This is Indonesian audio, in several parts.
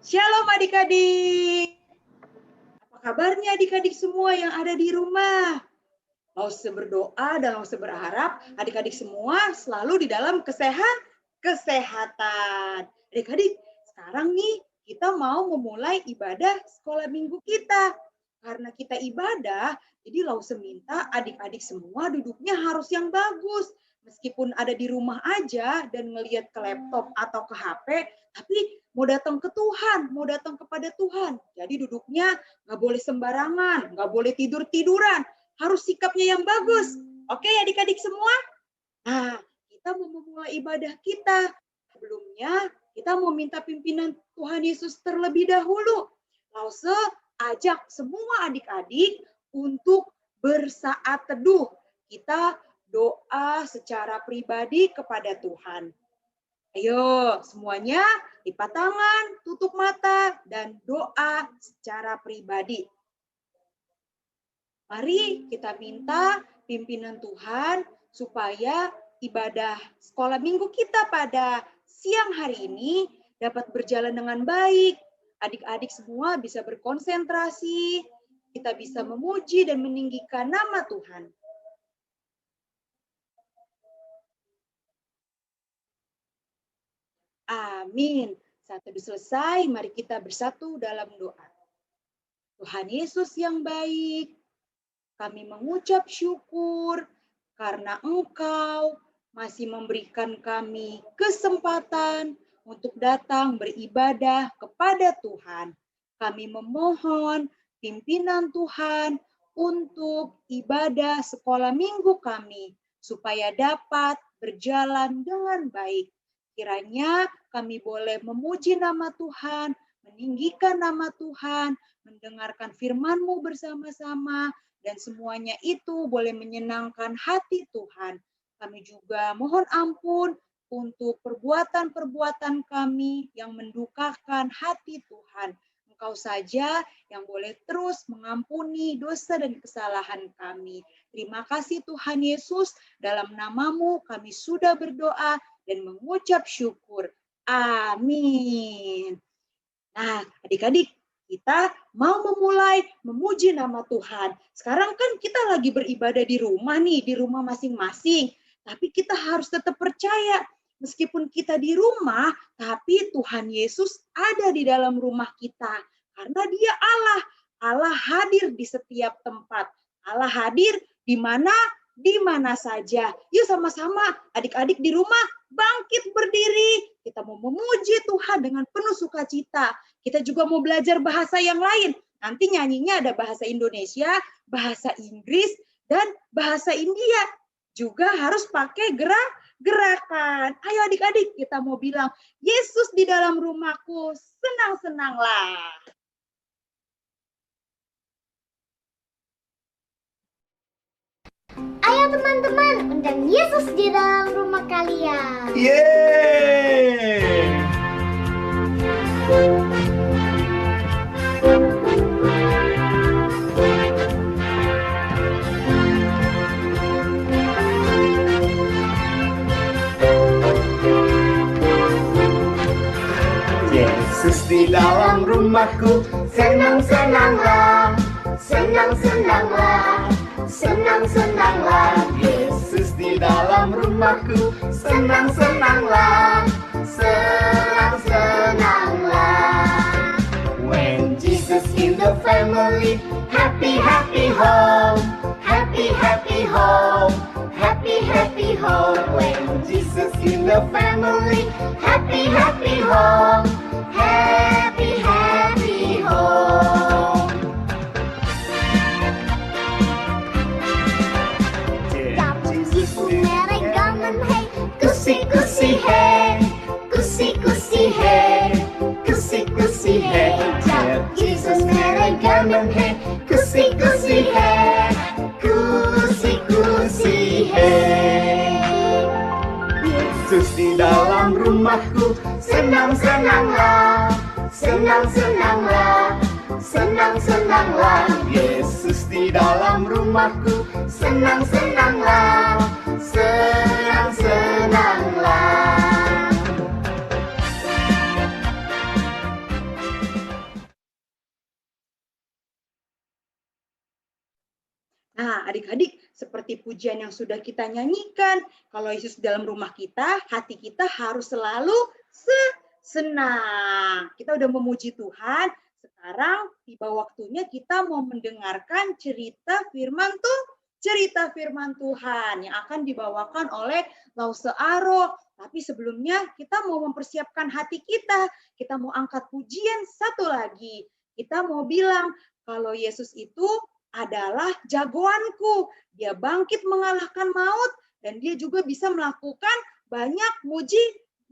Shalom adik-adik. Apa kabarnya adik-adik semua yang ada di rumah? Mau berdoa dan mau berharap adik-adik semua selalu di dalam kesehatan. Adik-adik, sekarang nih kita mau memulai ibadah sekolah minggu kita. Karena kita ibadah, jadi Lause minta adik-adik semua duduknya harus yang bagus. Meskipun ada di rumah aja dan ngelihat ke laptop atau ke HP, tapi mau datang ke Tuhan, mau datang kepada Tuhan. Jadi duduknya nggak boleh sembarangan, nggak boleh tidur-tiduran. Harus sikapnya yang bagus. Oke adik-adik semua? Nah, kita mau memulai ibadah kita. Sebelumnya, kita mau minta pimpinan Tuhan Yesus terlebih dahulu. Lause ajak semua adik-adik untuk bersaat teduh. Kita doa secara pribadi kepada Tuhan. Ayo, semuanya lipat tangan, tutup mata, dan doa secara pribadi. Mari kita minta pimpinan Tuhan supaya ibadah sekolah minggu kita pada siang hari ini dapat berjalan dengan baik. Adik-adik semua bisa berkonsentrasi, kita bisa memuji dan meninggikan nama Tuhan. Amin. Saat itu selesai, mari kita bersatu dalam doa. Tuhan Yesus yang baik, kami mengucap syukur karena Engkau masih memberikan kami kesempatan untuk datang beribadah kepada Tuhan. Kami memohon pimpinan Tuhan untuk ibadah sekolah minggu kami, supaya dapat berjalan dengan baik. Kiranya kami boleh memuji nama Tuhan, meninggikan nama Tuhan, mendengarkan firman-Mu bersama-sama, dan semuanya itu boleh menyenangkan hati Tuhan. Kami juga mohon ampun untuk perbuatan-perbuatan kami yang mendukakan hati Tuhan. Engkau saja yang boleh terus mengampuni dosa dan kesalahan kami. Terima kasih Tuhan Yesus, dalam nama-Mu kami sudah berdoa dan mengucap syukur. Amin. Nah, adik-adik, kita mau memulai memuji nama Tuhan. Sekarang kan kita lagi beribadah di rumah nih, di rumah masing-masing. Tapi kita harus tetap percaya, meskipun kita di rumah, tapi Tuhan Yesus ada di dalam rumah kita. Karena Dia Allah. Allah hadir di setiap tempat. Allah hadir di mana saja. Yuk sama-sama adik-adik di rumah bangkit berdiri. Kita mau memuji Tuhan dengan penuh sukacita. Kita juga mau belajar bahasa yang lain. Nanti nyanyinya ada bahasa Indonesia, bahasa Inggris, dan bahasa India. Juga harus pakai gerakan. Ayo adik-adik, kita mau bilang, Yesus di dalam rumahku, senang-senanglah. Ayo teman-teman, undang Yesus di dalam rumah kalian. Yeay! Yesus di dalam rumahku, senang-senanglah, senang-senanglah. Senang-senanglah, Yesus di dalam rumahku. Senang-senanglah, senang-senanglah. When Jesus in the family, happy, happy home. Happy, happy home. Happy, happy home. When Jesus in the family, happy, happy home. Happy, happy home. Kusi-kusi hey, kusi-kusi hey, kusi-kusi hey. Jesus merry gamen hey, kusi-kusi hey, kusi-kusi hey. Yesus di dalam rumahku, senang-senanglah, senang-senanglah, senang-senanglah. Yesus di dalam rumahku, senang-senanglah, senang-senanglah. Nah, adik-adik, seperti pujian yang sudah kita nyanyikan, kalau Yesus dalam rumah kita, hati kita harus selalu senang. Kita udah memuji Tuhan, sekarang tiba waktunya kita mau mendengarkan cerita firman Tuhan yang akan dibawakan oleh Lause Aro. Tapi sebelumnya kita mau mempersiapkan hati kita. Kita mau angkat pujian satu lagi. Kita mau bilang kalau Yesus itu adalah jagoanku. Dia bangkit mengalahkan maut dan dia juga bisa melakukan banyak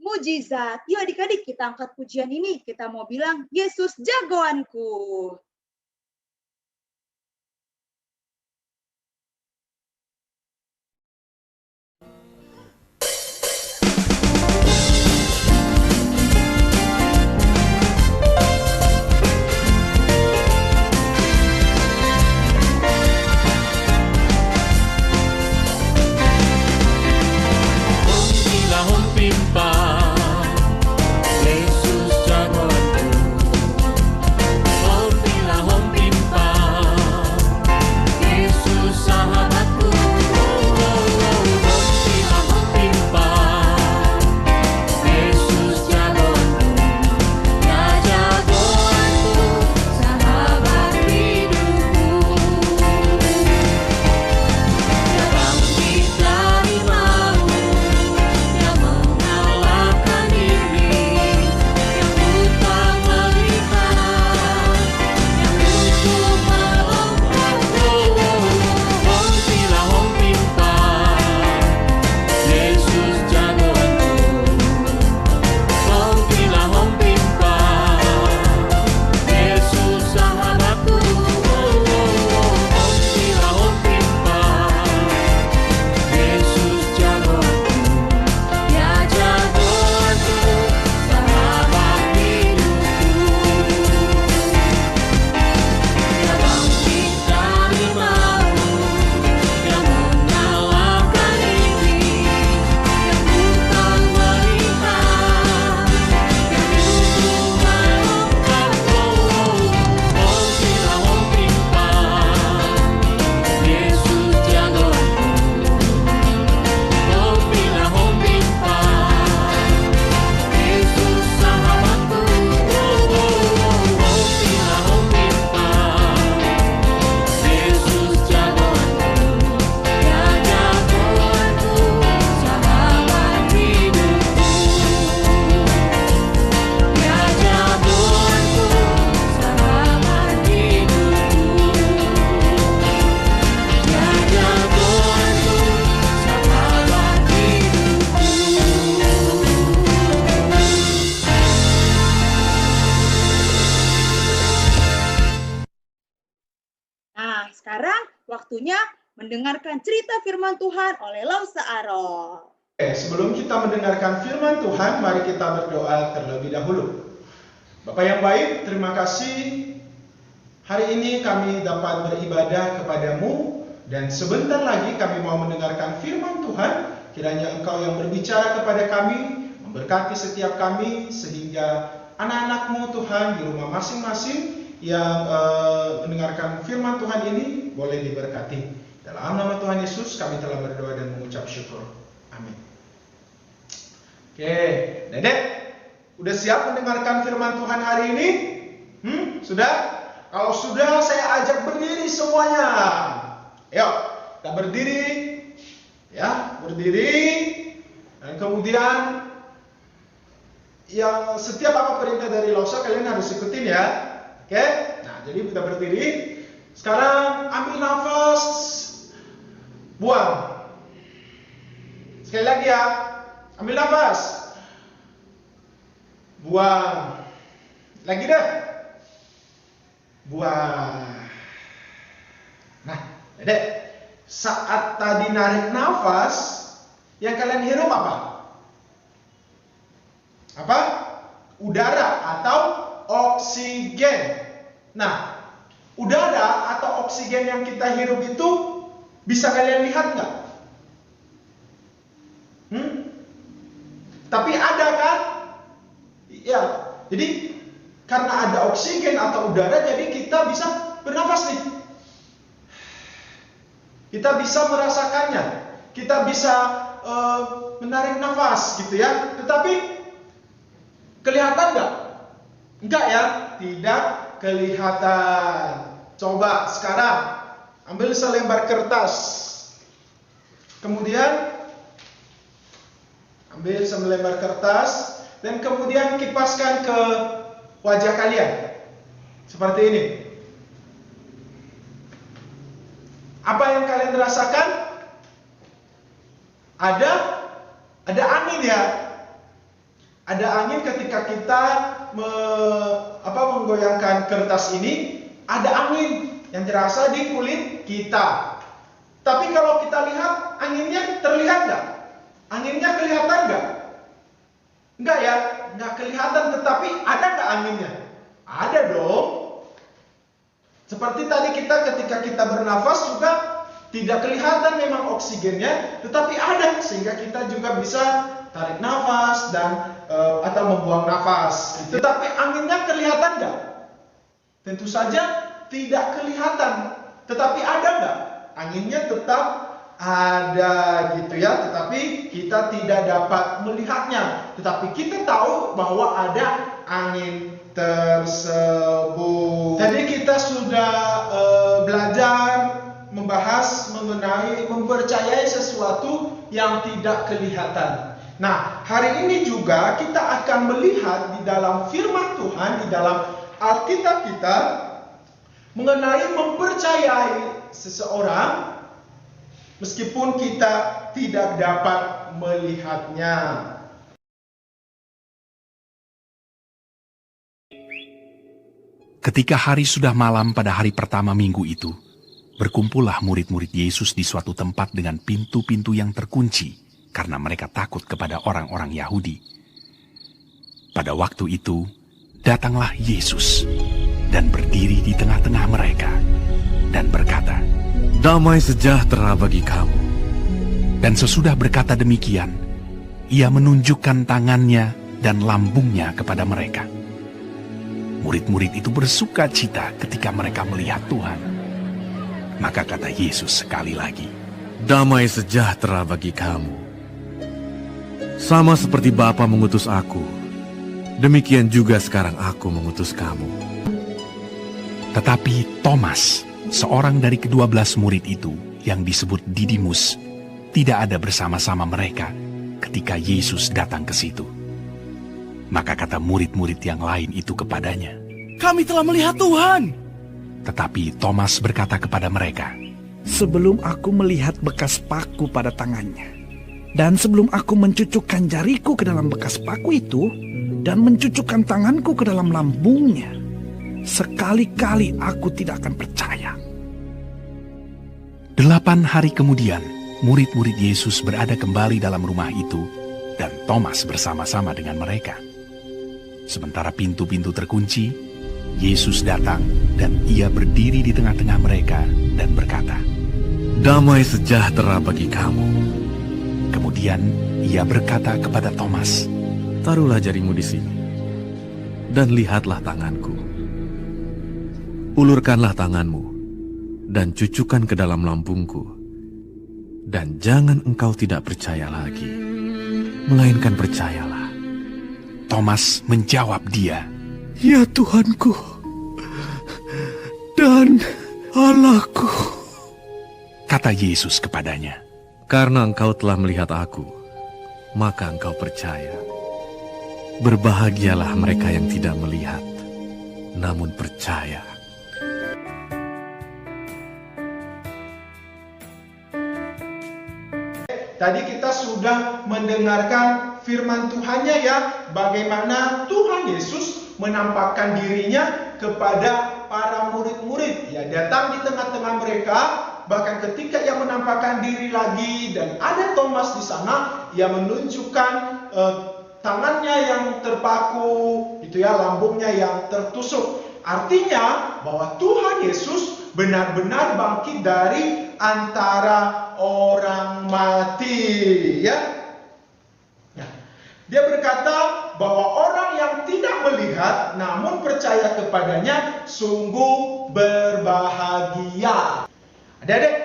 mujizat. Yuk adik-adik kita angkat pujian ini. Kita mau bilang Yesus jagoanku. Waktunya mendengarkan cerita firman Tuhan oleh Lause Aro. Sebelum kita mendengarkan firman Tuhan, mari kita berdoa terlebih dahulu. Bapak yang baik, terima kasih. Hari ini kami dapat beribadah kepadamu, dan sebentar lagi kami mau mendengarkan firman Tuhan. Kiranya Engkau yang berbicara kepada kami, memberkati setiap kami, sehingga anak-anak-Mu Tuhan di rumah masing-masing yang mendengarkan firman Tuhan ini boleh diberkati. Dalam nama Tuhan Yesus kami telah berdoa dan mengucap syukur. Amin. Oke, Dedek, udah siap mendengarkan firman Tuhan hari ini? Sudah? Kalau sudah, saya ajak berdiri semuanya. Ayo, kita berdiri. Ya, berdiri. Dan kemudian yang setiap apa perintah dari Lause kalian harus ikutin ya. Oke? Nah, jadi kita berdiri. Sekarang ambil nafas, buang. Sekali lagi ya, ambil nafas, buang. Lagi deh, buang. Nah, Dedek, saat tadi narik nafas, yang kalian hirup apa? Apa? Udara atau oksigen. Nah, udara atau oksigen yang kita hirup itu bisa kalian lihat nggak? Tapi ada kan? Ya, jadi karena ada oksigen atau udara, jadi kita bisa bernafas nih. Kita bisa merasakannya, kita bisa menarik nafas gitu ya. Tetapi kelihatan nggak? Enggak ya, tidak kelihatan. Coba sekarang ambil selembar kertas, kemudian ambil selembar kertas dan kemudian kipaskan ke wajah kalian seperti ini. Apa yang kalian rasakan? Ada angin ya. Ada angin ketika kita menggoyangkan kertas ini, ada angin yang terasa di kulit kita. Tapi kalau kita lihat, anginnya terlihat nggak? Anginnya kelihatan nggak? Enggak ya, nggak kelihatan. Tetapi ada nggak anginnya? Ada dong. Seperti tadi ketika kita bernafas juga tidak kelihatan memang oksigennya, tetapi ada sehingga kita juga bisa tarik nafas dan atau membuang nafas. Tetapi anginnya kelihatan nggak? Tentu saja tidak kelihatan. Tetapi ada nggak? Anginnya tetap ada gitu ya. Tetapi kita tidak dapat melihatnya. Tetapi kita tahu bahwa ada angin tersebut. Tadi kita sudah belajar membahas mengenai mempercayai sesuatu yang tidak kelihatan. Nah, hari ini juga kita akan melihat di dalam firman Tuhan, di dalam Alkitab kita, mengenai mempercayai seseorang meskipun kita tidak dapat melihatnya. Ketika hari sudah malam pada hari pertama minggu itu, berkumpullah murid-murid Yesus di suatu tempat dengan pintu-pintu yang terkunci, karena mereka takut kepada orang-orang Yahudi. Pada waktu itu, datanglah Yesus dan berdiri di tengah-tengah mereka dan berkata, "Damai sejahtera bagi kamu." Dan sesudah berkata demikian, ia menunjukkan tangannya dan lambungnya kepada mereka. Murid-murid itu bersuka cita ketika mereka melihat Tuhan. Maka kata Yesus sekali lagi, "Damai sejahtera bagi kamu. Sama seperti Bapa mengutus aku, demikian juga sekarang aku mengutus kamu." Tetapi Thomas, seorang dari ke-12 murid itu yang disebut Didimus, tidak ada bersama-sama mereka ketika Yesus datang ke situ. Maka kata murid-murid yang lain itu kepadanya, "Kami telah melihat Tuhan." Tetapi Thomas berkata kepada mereka, "Sebelum aku melihat bekas paku pada tangannya, dan sebelum aku mencucukkan jariku ke dalam bekas paku itu, dan mencucukkan tanganku ke dalam lambungnya, sekali-kali aku tidak akan percaya." 8 hari kemudian, murid-murid Yesus berada kembali dalam rumah itu, dan Thomas bersama-sama dengan mereka. Sementara pintu-pintu terkunci, Yesus datang dan ia berdiri di tengah-tengah mereka dan berkata, "Damai sejahtera bagi kamu." Kemudian ia berkata kepada Thomas, "Taruhlah jarimu di sini, dan lihatlah tanganku. Ulurkanlah tanganmu, dan cucukkan ke dalam lambungku. Dan jangan engkau tidak percaya lagi, melainkan percayalah." Thomas menjawab dia, "Ya Tuhanku dan Allahku." Kata Yesus kepadanya, "Karena engkau telah melihat aku, maka engkau percaya. Berbahagialah mereka yang tidak melihat, namun percaya." Tadi kita sudah mendengarkan firman Tuhannya ya, bagaimana Tuhan Yesus menampakkan dirinya kepada para murid-murid. Ya, datang di tengah-tengah mereka, bahkan ketika ia menampakkan diri lagi dan ada Thomas di sana, ia menunjukkan tangannya yang terpaku, itu ya, lambungnya yang tertusuk. Artinya bahwa Tuhan Yesus benar-benar bangkit dari antara orang mati, ya. Nah, dia berkata bahwa orang yang tidak melihat namun percaya kepadanya sungguh berbahagia. Adik-adik,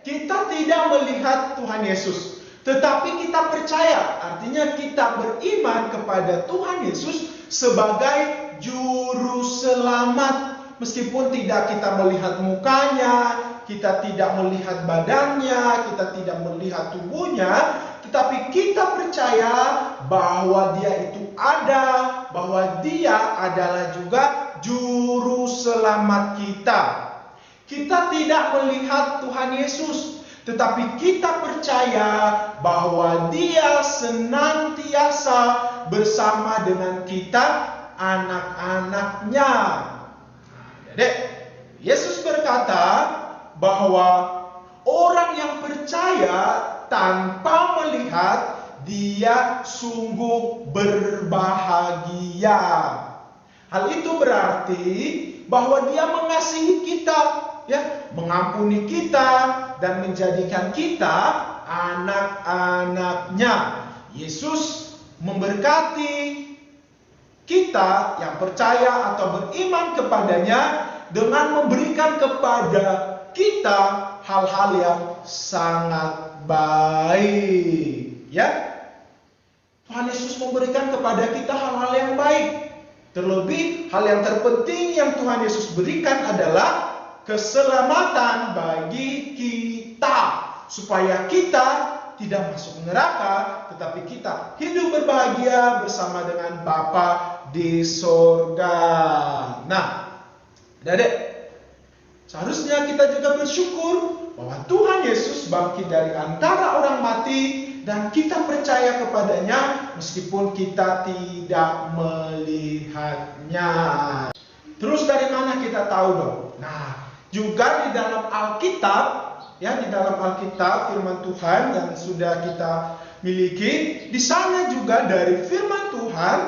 kita tidak melihat Tuhan Yesus, tetapi kita percaya, artinya kita beriman kepada Tuhan Yesus sebagai juru selamat. Meskipun tidak kita melihat mukanya, kita tidak melihat badannya, kita tidak melihat tubuhnya, tetapi kita percaya bahwa Dia itu ada, bahwa Dia adalah juga juru selamat kita. Kita tidak melihat Tuhan Yesus, tetapi kita percaya bahwa Dia senantiasa bersama dengan kita, anak-anaknya. Jadi, Yesus berkata bahwa orang yang percaya tanpa melihat, dia sungguh berbahagia. Hal itu berarti bahwa Dia mengasihi kita, ya, mengampuni kita dan menjadikan kita anak-anaknya. Yesus memberkati kita yang percaya atau beriman kepadanya dengan memberikan kepada kita hal-hal yang sangat baik, ya. Tuhan Yesus memberikan kepada kita hal-hal yang baik. Terlebih hal yang terpenting yang Tuhan Yesus berikan adalah keselamatan bagi kita, supaya kita tidak masuk neraka, tetapi kita hidup berbahagia bersama dengan Bapa di sorga. Nah, Adik-adik, seharusnya kita juga bersyukur bahwa Tuhan Yesus bangkit dari antara orang mati dan kita percaya kepadanya meskipun kita tidak melihatnya. Terus dari mana kita tahu dong? Nah, juga di dalam Alkitab, ya, di dalam Alkitab firman Tuhan yang sudah kita miliki, di sana juga dari firman Tuhan,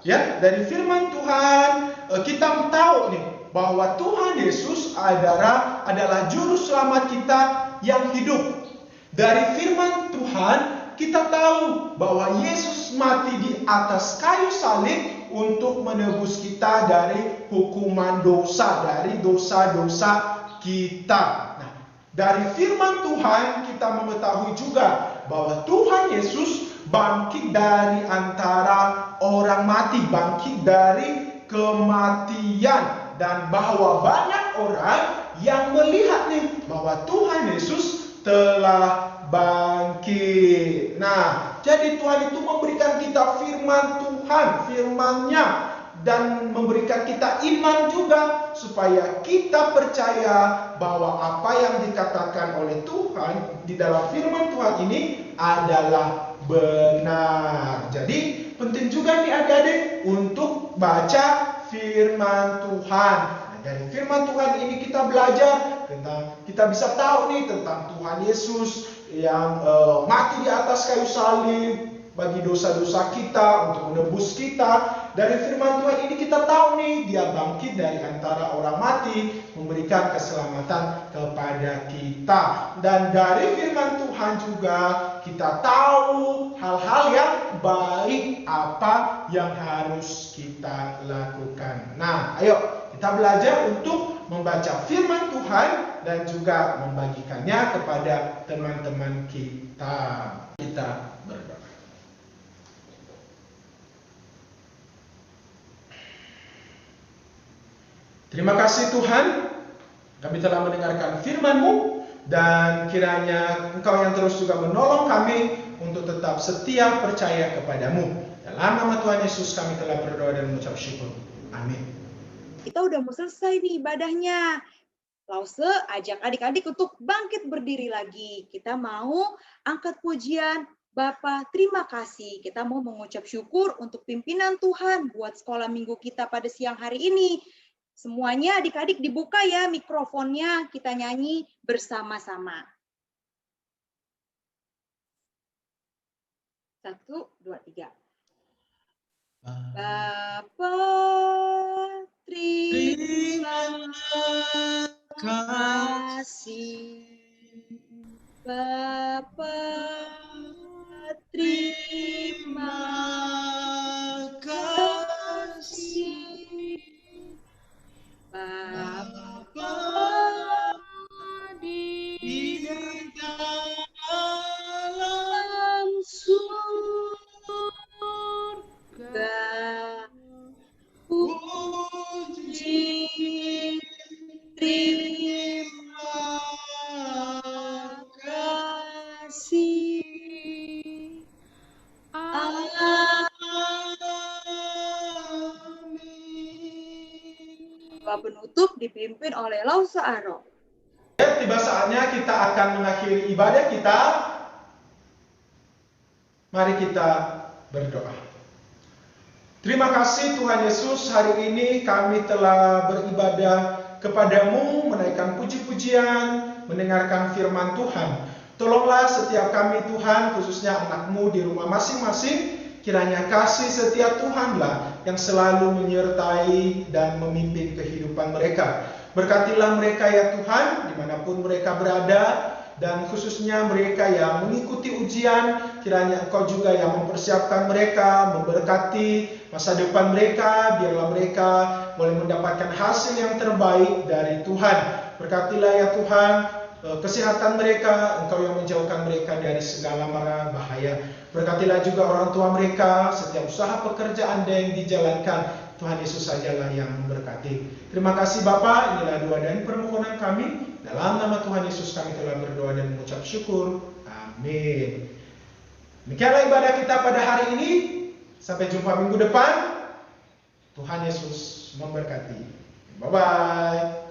ya, dari firman Tuhan kita tahu nih bahwa Tuhan Yesus adalah juru selamat kita yang hidup. Dari firman Tuhan kita tahu bahwa Yesus mati di atas kayu salib untuk menebus kita dari hukuman dosa, dari dosa-dosa kita. Nah, dari firman Tuhan kita mengetahui juga bahwa Tuhan Yesus bangkit dari antara orang mati, bangkit dari kematian. Dan bahwa banyak orang yang melihat nih bahwa Tuhan Yesus telah bangkit. Nah, jadi Tuhan itu memberikan kita firman Tuhan, firman-Nya, dan memberikan kita iman juga supaya kita percaya bahwa apa yang dikatakan oleh Tuhan di dalam firman Tuhan ini adalah benar. Jadi penting juga nih adik-adik untuk baca firman Tuhan. Nah, dari firman Tuhan ini kita belajar tentang, kita bisa tahu nih tentang Tuhan Yesus yang mati di atas kayu salib bagi dosa-dosa kita, untuk menebus kita. Dari firman Tuhan ini kita tahu nih, Dia bangkit dari antara orang mati, memberikan keselamatan kepada kita. Dan dari firman Tuhan juga kita tahu hal-hal yang baik apa yang harus kita lakukan. Nah, ayo kita belajar untuk membaca firman Tuhan dan juga membagikannya kepada teman-teman kita. Kita berdoa. Terima kasih Tuhan, kami telah mendengarkan firman-Mu, dan kiranya Engkau yang terus juga menolong kami untuk tetap setia percaya kepadamu. Dalam nama Tuhan Yesus kami telah berdoa dan mengucap syukur. Amin. Kita udah mau selesai nih ibadahnya. Lause ajak adik-adik untuk bangkit berdiri lagi. Kita mau angkat pujian. Bapa, terima kasih. Kita mau mengucap syukur untuk pimpinan Tuhan buat sekolah minggu kita pada siang hari ini. Semuanya adik-adik dibuka ya mikrofonnya, kita nyanyi bersama-sama. 1, 2, 3. Bapa, terima kasih. Bapa, terima kasih. Bapa di Doa penutup dipimpin oleh Lausa Aro. Tiba saatnya kita akan mengakhiri ibadah kita. Mari kita berdoa. Terima kasih Tuhan Yesus, hari ini kami telah beribadah kepadamu, menaikkan puji-pujian, mendengarkan firman Tuhan. Tolonglah setiap kami Tuhan, khususnya anak-Mu di rumah masing-masing, kiranya kasih setia Tuhanlah yang selalu menyertai dan memimpin kehidupan mereka. Berkatilah mereka ya Tuhan, dimanapun mereka berada, dan khususnya mereka yang mengikuti ujian, kiranya Engkau juga yang mempersiapkan mereka, memberkati masa depan mereka, biarlah mereka boleh mendapatkan hasil yang terbaik dari Tuhan. Berkatilah ya Tuhan, kesehatan mereka, Engkau yang menjauhkan mereka dari segala mara bahaya. Berkatilah juga orang tua mereka, setiap usaha pekerjaan yang dijalankan, Tuhan Yesus sajalah yang memberkati. Terima kasih Bapa, inilah doa dan permohonan kami. Dalam nama Tuhan Yesus kami telah berdoa dan mengucap syukur. Amin. Demikianlah ibadah kita pada hari ini. Sampai jumpa minggu depan. Tuhan Yesus memberkati. Bye-bye.